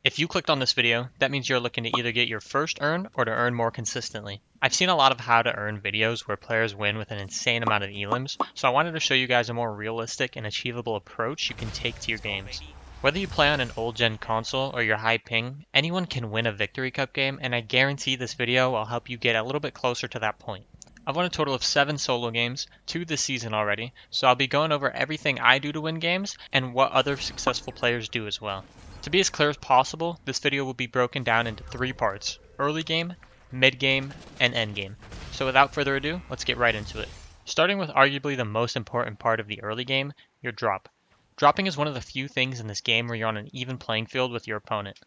If you clicked on this video, that means you're looking to either get your first earn or to earn more consistently. I've seen a lot of how to earn videos where players win with an insane amount of elims, so I wanted to show you guys a more realistic and achievable approach you can take to your games. Whether you play on an old gen console or your high ping, anyone can win a Victory Cup game, and I guarantee this video will help you get a little bit closer to that point. I've won a total of 7 solo games, 2 this season already, so I'll be going over everything I do to win games and what other successful players do as well. To be as clear as possible, this video will be broken down into 3 parts: early game, mid game, and end game. So without further ado, let's get right into it. Starting with arguably the most important part of the early game, your drop. Dropping is one of the few things in this game where you're on an even playing field with your opponent.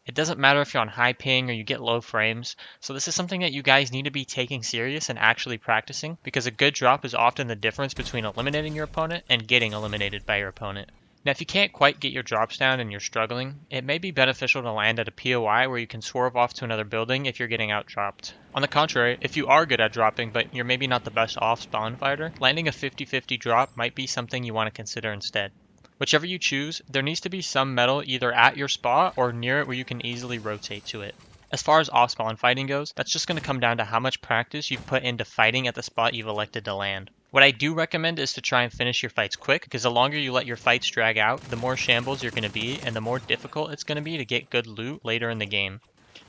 It doesn't matter if you're on high ping or you get low frames, so this is something that you guys need to be taking serious and actually practicing, because a good drop is often the difference between eliminating your opponent and getting eliminated by your opponent. Now, if you can't quite get your drops down and you're struggling, it may be beneficial to land at a POI where you can swerve off to another building if you're getting out-dropped. On the contrary, if you are good at dropping but you're maybe not the best off-spawn fighter, landing a 50-50 drop might be something you want to consider instead. Whichever you choose, there needs to be some metal either at your spot or near it where you can easily rotate to it. As far as off-spawn fighting goes, that's just going to come down to how much practice you've put into fighting at the spot you've elected to land. What I do recommend is to try and finish your fights quick, because the longer you let your fights drag out, the more shambles you're going to be, and the more difficult it's going to be to get good loot later in the game.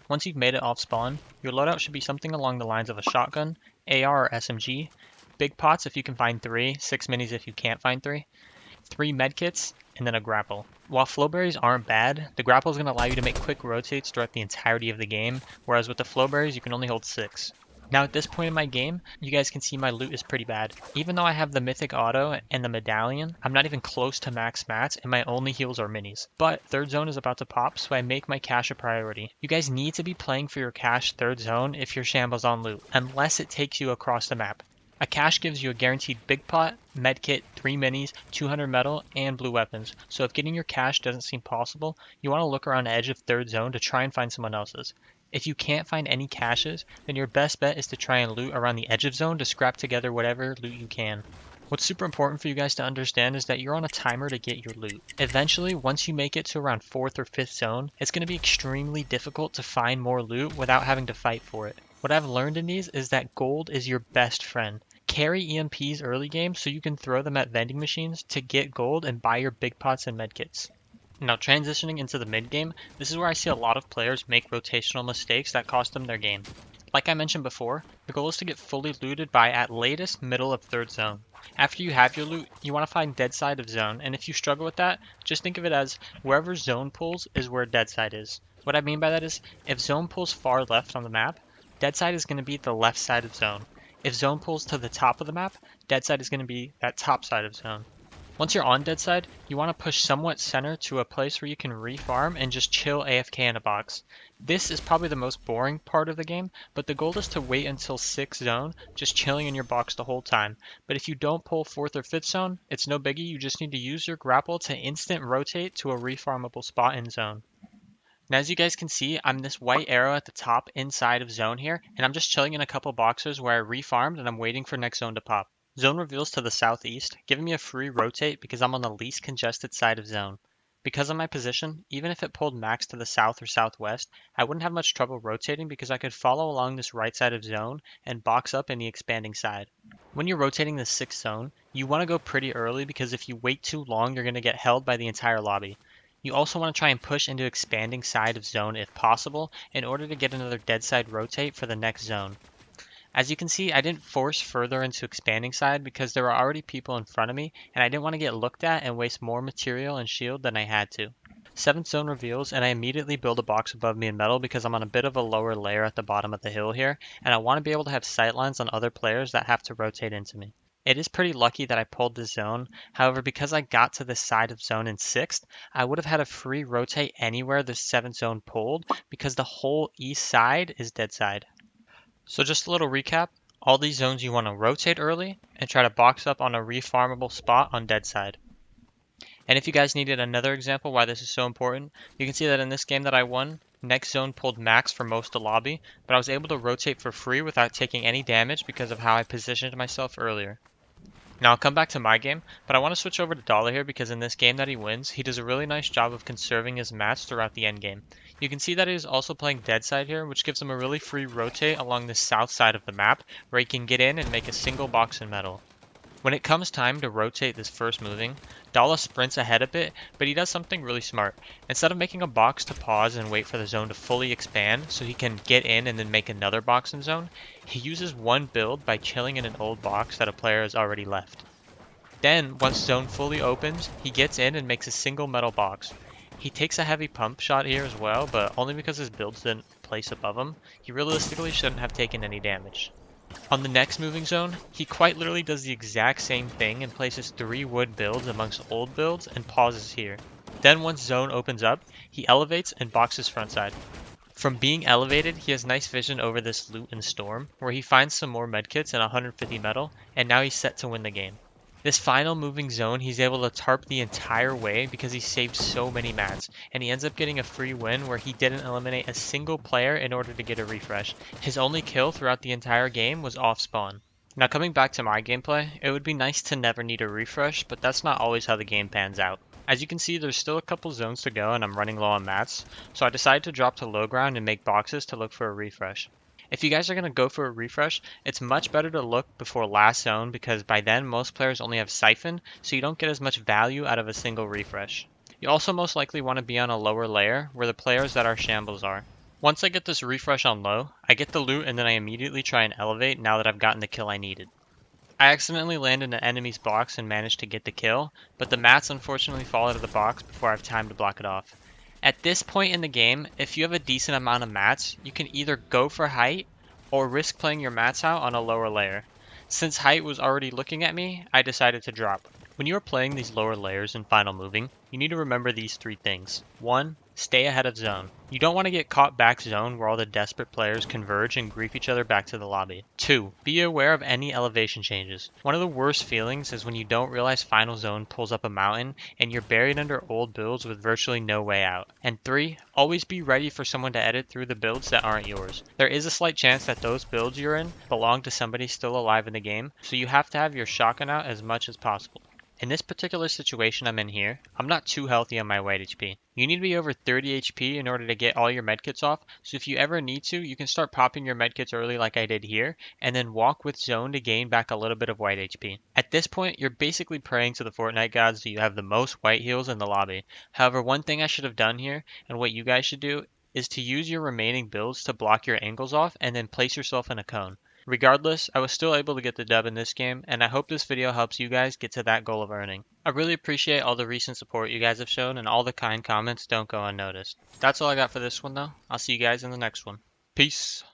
Once you've made it off spawn, your loadout should be something along the lines of a shotgun, AR or SMG, big pots if you can find 3, 6 minis if you can't find 3, 3 medkits, and then a grapple. While flowberries aren't bad, the grapple is going to allow you to make quick rotates throughout the entirety of the game, whereas with the flowberries you can only hold 6. Now at this point in my game, you guys can see my loot is pretty bad. Even though I have the mythic auto and the medallion, I'm not even close to max mats and my only heals are minis. But third zone is about to pop, so I make my cash a priority. You guys need to be playing for your cash third zone if you're shambles on loot, unless it takes you across the map. A cache gives you a guaranteed big pot, medkit, 3 minis, 200 metal, and blue weapons. So if getting your cache doesn't seem possible, you want to look around the edge of third zone to try and find someone else's. If you can't find any caches, then your best bet is to try and loot around the edge of zone to scrap together whatever loot you can. What's super important for you guys to understand is that you're on a timer to get your loot. Eventually, once you make it to around 4th or 5th zone, it's going to be extremely difficult to find more loot without having to fight for it. What I've learned in these is that gold is your best friend. Carry EMPs early game so you can throw them at vending machines to get gold and buy your big pots and medkits. Now transitioning into the mid game, this is where I see a lot of players make rotational mistakes that cost them their game. Like I mentioned before, the goal is to get fully looted by at latest middle of third zone. After you have your loot, you want to find dead side of zone, and if you struggle with that, just think of it as wherever zone pulls is where dead side is. What I mean by that is, if zone pulls far left on the map, dead side is going to be the left side of zone. If zone pulls to the top of the map, dead side is going to be that top side of zone. Once you're on dead side, you want to push somewhat center to a place where you can refarm and just chill AFK in a box. This is probably the most boring part of the game, but the goal is to wait until 6th zone, just chilling in your box the whole time. But if you don't pull 4th or 5th zone, it's no biggie, you just need to use your grapple to instant rotate to a refarmable spot in zone. Now as you guys can see, I'm this white arrow at the top inside of zone here, and I'm just chilling in a couple boxes where I refarmed and I'm waiting for next zone to pop. Zone reveals to the southeast, giving me a free rotate because I'm on the least congested side of zone. Because of my position, even if it pulled max to the south or southwest, I wouldn't have much trouble rotating because I could follow along this right side of zone and box up in the expanding side. When you're rotating the 6th zone, you want to go pretty early because if you wait too long, you're going to get held by the entire lobby. You also want to try and push into expanding side of zone if possible in order to get another dead side rotate for the next zone. As you can see, I didn't force further into expanding side because there were already people in front of me and I didn't want to get looked at and waste more material and shield than I had to. 7th zone reveals and I immediately build a box above me in metal because I'm on a bit of a lower layer at the bottom of the hill here and I want to be able to have sightlines on other players that have to rotate into me. It is pretty lucky that I pulled this zone, however because I got to this side of zone in 6th, I would have had a free rotate anywhere the 7th zone pulled because the whole east side is dead side. So just a little recap, all these zones you want to rotate early and try to box up on a refarmable spot on dead side. And if you guys needed another example why this is so important, you can see that in this game that I won, next zone pulled max for most of the lobby, but I was able to rotate for free without taking any damage because of how I positioned myself earlier. Now I'll come back to my game, but I want to switch over to Dollar here because in this game that he wins, he does a really nice job of conserving his mats throughout the end game. You can see that he is also playing dead side here, which gives him a really free rotate along the south side of the map, where he can get in and make a single box in metal. When it comes time to rotate this first moving, Dala sprints ahead a bit, but he does something really smart. Instead of making a box to pause and wait for the zone to fully expand so he can get in and then make another box in zone, he uses one build by chilling in an old box that a player has already left. Then, once zone fully opens, he gets in and makes a single metal box. He takes a heavy pump shot here as well, but only because his builds didn't place above him. He realistically shouldn't have taken any damage. On the next moving zone, he quite literally does the exact same thing and places 3 wood builds amongst old builds and pauses here. Then once zone opens up, he elevates and boxes frontside. From being elevated, he has nice vision over this loot and storm, where he finds some more medkits and 150 metal, and now he's set to win the game. This final moving zone, he's able to tarp the entire way because he saved so many mats, and he ends up getting a free win where he didn't eliminate a single player in order to get a refresh. His only kill throughout the entire game was Offspawn. Now coming back to my gameplay, it would be nice to never need a refresh, but that's not always how the game pans out. As you can see, there's still a couple zones to go and I'm running low on mats, so I decided to drop to low ground and make boxes to look for a refresh. If you guys are going to go for a refresh, it's much better to look before last zone because by then most players only have Siphon, so you don't get as much value out of a single refresh. You also most likely want to be on a lower layer where the players that are shambles are. Once I get this refresh on low, I get the loot and then I immediately try and elevate now that I've gotten the kill I needed. I accidentally land in an enemy's box and manage to get the kill, but the mats unfortunately fall out of the box before I have time to block it off. At this point in the game, if you have a decent amount of mats, you can either go for height or risk playing your mats out on a lower layer. Since height was already looking at me, I decided to drop. When you are playing these lower layers in final moving, you need to remember these 3 things. 1. Stay ahead of zone. You don't want to get caught back zone where all the desperate players converge and grief each other back to the lobby. 2. Be aware of any elevation changes. One of the worst feelings is when you don't realize final zone pulls up a mountain and you're buried under old builds with virtually no way out. And 3. Always be ready for someone to edit through the builds that aren't yours. There is a slight chance that those builds you're in belong to somebody still alive in the game, so you have to have your shotgun out as much as possible. In this particular situation I'm in here, I'm not too healthy on my white HP. You need to be over 30 HP in order to get all your medkits off, so if you ever need to, you can start popping your medkits early like I did here, and then walk with zone to gain back a little bit of white HP. At this point, you're basically praying to the Fortnite gods that you have the most white heals in the lobby. However, one thing I should have done here, and what you guys should do, is to use your remaining builds to block your angles off and then place yourself in a cone. Regardless, I was still able to get the dub in this game, and I hope this video helps you guys get to that goal of earning. I really appreciate all the recent support you guys have shown, and all the kind comments don't go unnoticed. That's all I got for this one though. I'll see you guys in the next one. Peace!